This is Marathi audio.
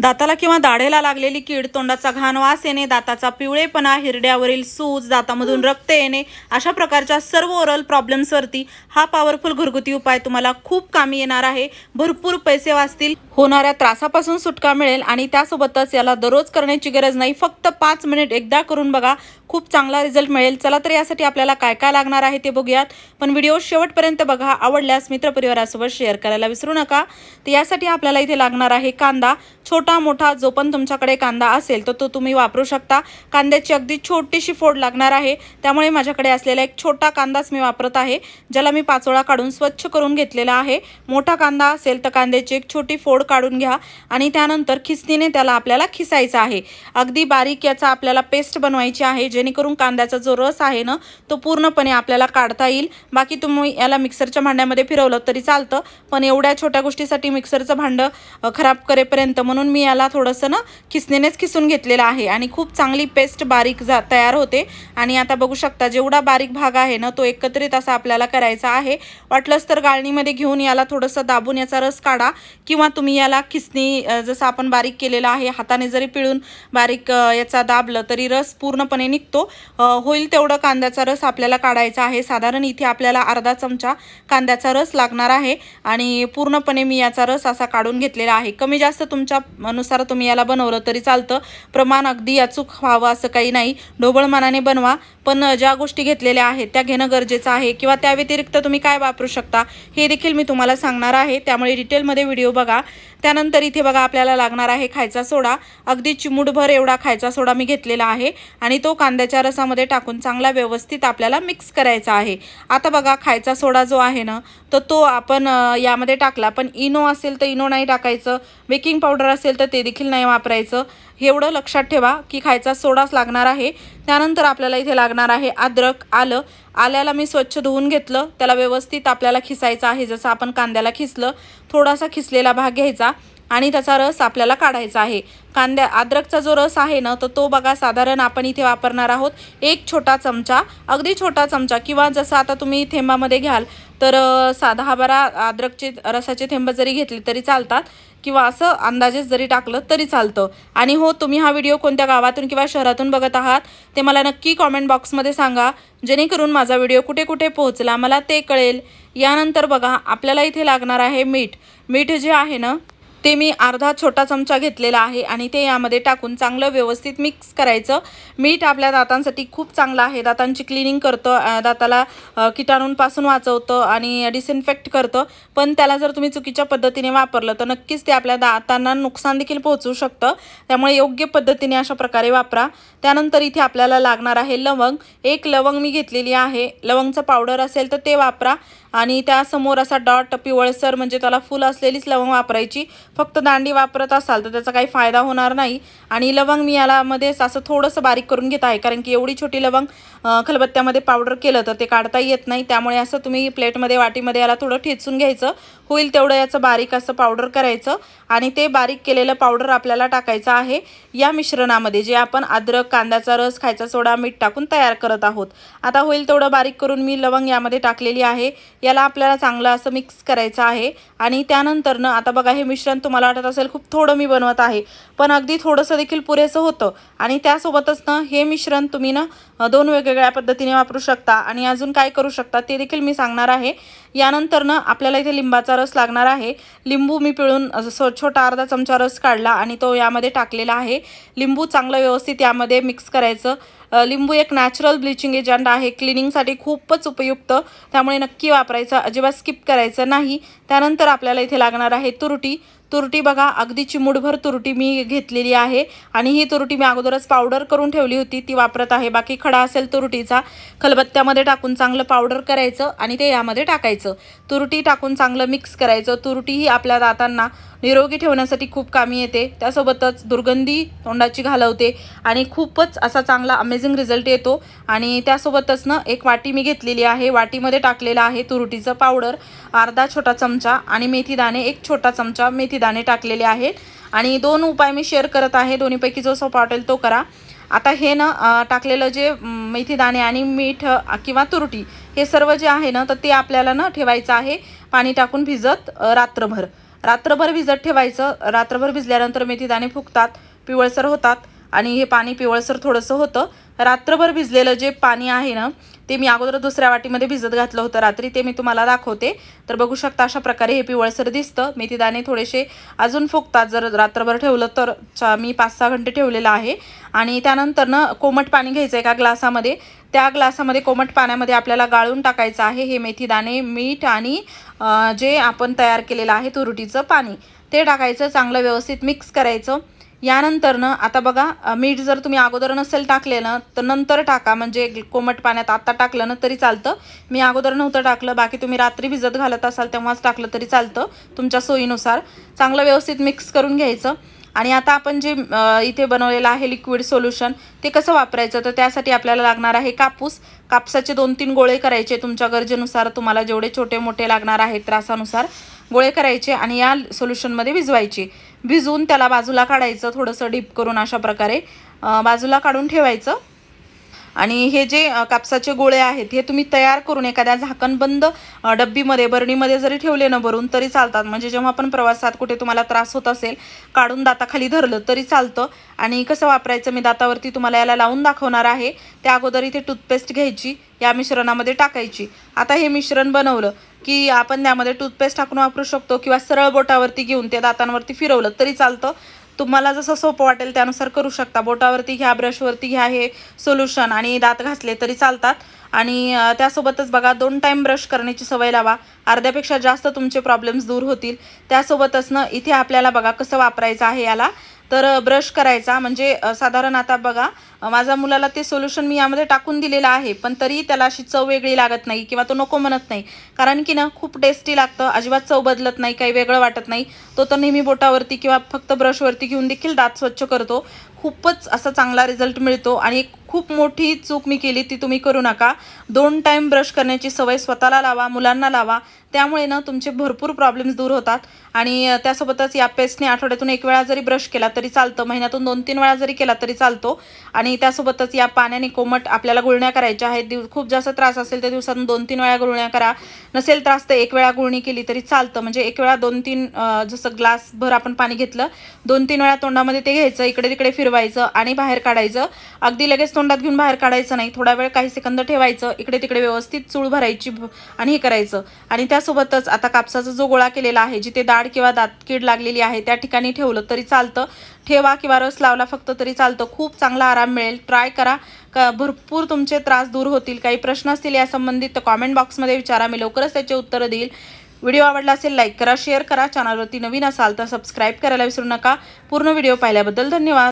दाताला किंवा दाढेला लागलेली कीड, तोंडाचा घाण वास येणे, दाताचा पिवळेपणा, हिरड्यावरील सूज, दातामधून रक्त येणे अशा प्रकारच्या सर्व ओरल प्रॉब्लेम्सवरती हा पॉवरफुल घरगुती उपाय तुम्हाला खूप कामी येणार आहे। भरपूर पैसे वाचतील, होणाऱ्या त्रासापासून सुटका मिळेल आणि त्यासोबतच याला दररोज करण्याची गरज नाही। फक्त 5 मिनिट एकदा करून बघा, खूप चांगला रिझल्ट मिळेल। चला तर यासाठी आपल्याला काय काय लागणार आहे ते बघूयात, पण व्हिडिओ शेवटपर्यंत बघा। आवडल्यास मित्रपरिवारासोबत शेअर करायला विसरू नका। तर यासाठी आपल्याला इथे लागणार आहे कांदा, छोटा मोठा जो पण तुमच्याकडे कांदा असेल तर तो तुम्ही वापरू शकता। कांद्याची अगदी छोटीशी फोड लागणार आहे, त्यामुळे माझ्याकडे असलेला एक छोटा कांदाच मी वापरत आहे, ज्याला मी पाचोळा काढून स्वच्छ करून घेतलेला आहे। मोठा कांदा असेल तर कांद्याची एक छोटी फोड काढून घ्या आणि त्यानंतर खिसणीने त्याला आपल्याला खिसायचं आहे। अगदी बारीक याचा आपल्याला पेस्ट बनवायची आहे, जेणेकरून कांद्याचा जो रस आहे ना तो पूर्णपणे आपल्याला काढता येईल। बाकी तुम्ही याला मिक्सरच्या भांड्यामध्ये फिरवलं तरी चालतं, पण एवढ्या छोट्या गोष्टीसाठी मिक्सरचं भांडं खराब करेपर्यंत म्हणून मी याला थोडंसं ना खिसणीनेच खिसून घेतलेलं आहे आणि खूप चांगली पेस्ट बारीक तयार होते। आणि आता बघू शकता जेवढा बारीक भाग आहे ना तो एकत्रित असा आपल्याला करायचा आहे। वाटलंच तर गाळणीमध्ये घेऊन याला थोडंसं दाबून याचा रस काढा, किंवा तुम्ही याला खिसणी जसं आपण बारीक केलेला आहे हाताने जरी पिळून बारीक याचा दाबलं तरी रस पूर्णपणे निघतो। होईल तेवढं कांद्याचा रस आपल्याला काढायचा आहे। साधारण इथे आपल्याला अर्धा चमचा कांद्याचा रस लागणार आहे आणि पूर्णपणे मी याचा रस असा काढून घेतलेला आहे। कमी जास्त तुमच्या अनुसार तुम्ही याला बनवलं तरी चालतं, प्रमाण अगदी अचूक व्हावं असं काही नाही। ढोबळमानाने बनवा, पण ज्या गोष्टी घेतलेल्या आहेत त्या घेणं गरजेचं आहे, किंवा त्या व्यतिरिक्त तुम्ही काय वापरू शकता हे देखील मी तुम्हाला सांगणार आहे, त्यामुळे डिटेलमध्ये व्हिडिओ बघा। त्यानंतर इथे बघा आपल्याला लागणार आहे खायचा सोडा, अगदी चिमूटभर एवढा खायचा सोडा मी घेतलेला आहे आणि तो कांद्याच्या रसामध्ये टाकून चांगला व्यवस्थित आपल्याला मिक्स करायचा आहे। आता बघा खायचा सोडा जो आहे ना तर तो आपण यामध्ये टाकला, पण इनो असेल तर इनो नाही टाकायचं, बेकिंग पावडर असेल तर ते देखील नाही वापरायचं। एवढं लक्षात ठेवा की खायचा सोडाच लागणार आहे। त्यानंतर आपल्याला इथे लागणार आहे अद्रक, आलं। आल्याला मी स्वच्छ धुवून घेतलं, त्याला व्यवस्थित आपल्याला खिसायचं आहे, जसं आपण कांद्याला खिसलं थोडासा खिसलेला भाग घ्यायचा आणि त्याचा रस आपल्याला काढायचा आहे। अद्रकचा जो रस आहे ना तर तो बघा साधारण आपण इथे वापरणार आहोत एक छोटा चमचा, अगदी छोटा चमचा, किंवा जसं आता तुम्ही थेंबामध्ये घ्याल तर 10-12 अद्रकचे रसाचे थेंब जरी घेतले तरी चालतात, किंवा असं अंदाजेच जरी टाकलं तरी चालतं। आणि हो, तुम्ही हा व्हिडिओ कोणत्या गावातून किंवा शहरातून बघत आहात ते मला नक्की कॉमेंट बॉक्समध्ये सांगा, जेणेकरून माझा व्हिडिओ कुठे कुठे पोहोचला मला ते कळेल। यानंतर बघा आपल्याला इथे लागणार आहे मीठ। मीठ जे आहे ना ते मी अर्धा छोटा चमचा घेतलेला आहे आणि ते यामध्ये टाकून चांगलं व्यवस्थित मिक्स करायचं। मीठ आपल्या दातांसाठी खूप चांगलं आहे, दातांची क्लिनिंग करतं, दाताला किटाणूंपासून वाचवतं आणि डिसइन्फेक्ट करतं, पण त्याला जर तुम्ही चुकीच्या पद्धतीने वापरलं तर नक्कीच ते आपल्या दातांना नुकसान देखील पोहोचू शकतं, त्यामुळे योग्य पद्धतीने अशा प्रकारे वापरा। त्यानंतर इथे आपल्याला लागणार आहे लवंग। एक लवंग मी घेतलेली आहे, लवंगचं पावडर असेल तर ते वापरा आणि त्यासमोर असा डॉट पिवळसर म्हणजे त्याला फुल असलेलीच लवंग वापरायची। फक्त दांडी वापरत असाल तर त्याचा काही फायदा होणार नाही। आणि लवंग मी याला मध्येच असं थोडंसं बारीक करून घेत आहे, कारण की एवढी छोटी लवंग खलबत्त्यामध्ये पावडर केलं तर ते काढता येत नाही, त्यामुळे असं तुम्ही प्लेटमध्ये वाटीमध्ये याला थोडं ठेचून घ्यायचं, होईल तेवढं याचं बारीक असं पावडर करायचं आणि ते बारीक केलेलं पावडर आपल्याला टाकायचं आहे या मिश्रणामध्ये, जे आपण अद्रक, कांद्याचा रस, खायचा सोडा, मीठ टाकून तयार करत आहोत। आता होईल तेवढं बारीक करून मी लवंग यामध्ये टाकलेली आहे, याला आपल्याला चांगलं असं मिक्स करायचं आहे। आणि त्यानंतर ना आता बघा हे मिश्रण तुम्हाला वाटत असेल खूप थोडं मी बनवत आहे, पण अगदी थोडंसं देखील पुरेसं होतं। आणि त्यासोबतच ना हे मिश्रण तुम्ही ना 2 वेगवेगळ्या पद्धतीने वापरू शकता आणि अजून काय करू शकता ते देखील मी सांगणार आहे। यानंतर ना आपल्याला इथे लिंबाचा रस लागणार आहे। लिंबू मी पिळून छोटा अर्धा चमचा रस काढला आणि तो यामध्ये टाकलेला आहे। लिंबू चांगलं व्यवस्थित यामध्ये मिक्स करायचं। लिंबू एक नॅचरल ब्लिचिंग एजंट आहे, क्लिनिंगसाठी खूपच उपयुक्त, त्यामुळे नक्की वापरायचं, अजिबात स्किप करायचं नाही। त्यानंतर आपल्याला इथे लागणार आहे तुरटी। तुरटी बघा अगदी चिमूटभर तुरटी मी घेतलेली आहे आणि ही तुरटी मी अगोदरच पावडर करून ठेवली होती ती वापरत आहे। बाकी खडा असेल तुरटीचा खलबत्त्यामध्ये टाकून चांगलं पावडर करायचं आणि ते यामध्ये टाकायचं। तुरटी टाकून चांगलं मिक्स करायचं। तुरटी ही आपल्या दातांना निरोगी ठेवण्यासाठी खूप कामी येते, त्यासोबतच दुर्गंधी तोंडाची घालवते आणि खूपच असा चांगला अमेझिंग रिझल्ट येतो। आणि त्यासोबतच ना एक वाटी मी घेतलेली आहे, वाटीमध्ये टाकलेलं आहे तुरटीचं पावडर अर्धा छोटा चमचा आणि मेथी दाणे एक छोटा चमचा मेथी दाणे टाकलेले आहेत। आणि 2 उपाय मी शेअर करत आहे, दोन्हीपैकी जो सोपा वाटेल तो करा। आता हे ना टाकलेलं जे मेथी दाणे आणि मीठ किंवा तुरटी हे सर्व जे आहे ना तर ते आपल्याला ना ठेवायचं आहे पाणी टाकून भिजत रात्रभर। रात्रभर भिजत ठेवायचं. रात्रभर भिजल्यानंतर मेथीदाणे फुगतात, पिवळसर होतात आणि हे पाणी पिवळसर थोडंसं होतं. रात्रभर भिजलेलं जे पाणी आहे ना ते मी अगोदर दुसऱ्या वाटीमध्ये भिजत घातलं होतं रात्री, ते मी तुम्हाला दाखवते. तर बघू शकता अशा प्रकारे हे पिवळसर दिसतं. मेथीदाणे थोडेसे अजून फुगतात जर रात्रभर ठेवलं तर. मी 5-6 घंटे ठेवलेलं आहे. आणि त्यानंतर ना कोमट पाणी घ्यायचं एका ग्लासामध्ये. त्या ग्लासामध्ये कोमट पाण्यामध्ये आपल्याला गाळून टाकायचं आहे हे मेथीदाणे, मीठ आणि जे आपण तयार केलेलं आहे तुरटीचं पाणी ते टाकायचं. चांगलं व्यवस्थित मिक्स करायचं. यानंतर ना आता बघा, मीठ जर तुम्ही अगोदर नसेल टाकले ना तर नंतर टाका, म्हणजे कोमट पाण्यात आता टाकलं ना तरी चालतं. मी अगोदर नव्हतं टाकलं, बाकी तुम्ही रात्री भिजत घालत असाल तेव्हाच टाकलं तरी चालतं तुमच्या सोयीनुसार. चांगलं व्यवस्थित मिक्स करून घ्यायचं. आणि आता आपण जे इथे बनवलेलं आहे लिक्विड सोल्युशन ते कसं वापरायचं, तर त्यासाठी आपल्याला लागणार आहे कापूस. कापसाचे 2-3 गोळे करायचे तुमच्या गरजेनुसार, तुम्हाला जेवढे छोटे मोठे लागणार आहेत त्रासानुसार गोळे करायचे आणि या सोल्युशनमध्ये भिजवायचे. भिजवून त्याला बाजूला काढायचं, थोडंसं डीप करून अशा प्रकारे बाजूला काढून ठेवायचं. आणि हे जे कापसाचे गोळे आहेत हे तुम्ही तयार करून एखाद्या झाकणबंद डब्बीमध्ये बरणीमध्ये जरी ठेवले ना भरून तरी चालतात. म्हणजे जेव्हा आपण प्रवासात कुठे तुम्हाला त्रास होत असेल काढून दाताखाली धरलं तरी चालतं. आणि कसं वापरायचं मी दातावरती तुम्हाला याला लावून दाखवणार आहे. त्या अगोदर इथे टूथपेस्ट घ्यायची, या मिश्रणामध्ये टाकायची. आता हे मिश्रण बनवलं की आपण त्यामध्ये टूथपेस्ट टाकून वापरू शकतो किंवा सरळ बोटावरती घेऊन त्या दातांवरती फिरवलं तरी चालतं. तुम्हाला जसं सोपं वाटेल त्यानुसार करू शकता. बोटावरती घ्या, ब्रशवरती घ्या हे सोल्युशन आणि दात घासले तरी चालतात. आणि त्यासोबतच बघा 2 टाईम ब्रश करण्याची सवय लावा, अर्ध्यापेक्षा जास्त तुमचे प्रॉब्लेम्स दूर होतील. त्यासोबतच ना इथे आपल्याला बघा कसं वापरायचं आहे याला. तर ब्रश करायचा म्हणजे साधारण आता बघा माझ्या मुलाला ते सोल्युशन मी यामध्ये टाकून दिलेलं आहे, पण तरी त्याला अशी चव वेगळी लागत नाही किंवा तो नको म्हणत नाही. कारण की ना खूप टेस्टी लागतं, अजिबात चव बदलत नाही, काही वेगळं वाटत नाही. तो तर नेहमी बोटावरती किंवा फक्त ब्रशवरती घेऊन देखील दात स्वच्छ करतो. खूपच असा चांगला रिझल्ट मिळतो. आणि एक खूप मोठी चूक मी केली ती तुम्ही करू नका. 2 टाईम ब्रश करण्याची सवय स्वतःला लावा, मुलांना लावा. त्यामुळे ना तुमचे भरपूर प्रॉब्लेम्स दूर होतात. आणि त्यासोबतच या पेस्टने आठवड्यातून 1 वेळा जरी ब्रश केला तरी चालतं, महिन्यातून 2-3 वेळा जरी केला तरी चालतो. आणि त्यासोबतच या पाण्याने कोमट आपल्याला गुळण्या करायच्या आहेत. खूप जास्त त्रास असेल तर दिवसातून 2-3 वेळा गुळण्या करा. नसेल त्रास तर 1 वेळा गुळणी केली तरी चालतं. म्हणजे 1 वेळा 2-3 जसं ग्लासभर आपण पाणी घेतलं 2-3 वेळा तोंडामध्ये ते घ्यायचं, इकडे तिकडे फिरवायचं आणि बाहेर काढायचं. अगदी लगेच तोंडात घेऊन बाहेर काढायचं नाही, थोडा वेळ काही सेकंद ठेवायचं, इकडे तिकडे व्यवस्थित चूळ भरायची आणि हे करायचं. आणि त्यासोबतच आता कापसाचा जो गोळा केलेला आहे, जिथे दाढ किंवा दातकीड लागलेली आहे त्या ठिकाणी ठेवलं तरी चालतं. ठेवा किंवा रस लावला फक्त तरी चालतं. खूप चांगला आराम मिळेल. ट्राय करा, भरपूर तुमचे त्रास दूर होतील. काही प्रश्न असतील या संबंधित तर कॉमेंट बॉक्समध्ये विचारा, मी लवकरच त्याचे उत्तरं देईल. व्हिडिओ आवडला असेल लाईक करा, शेअर करा. चॅनलवरती नवीन असाल तर सबस्क्राईब करायला विसरू नका. पूर्ण व्हिडिओ पाहिल्याबद्दल धन्यवाद.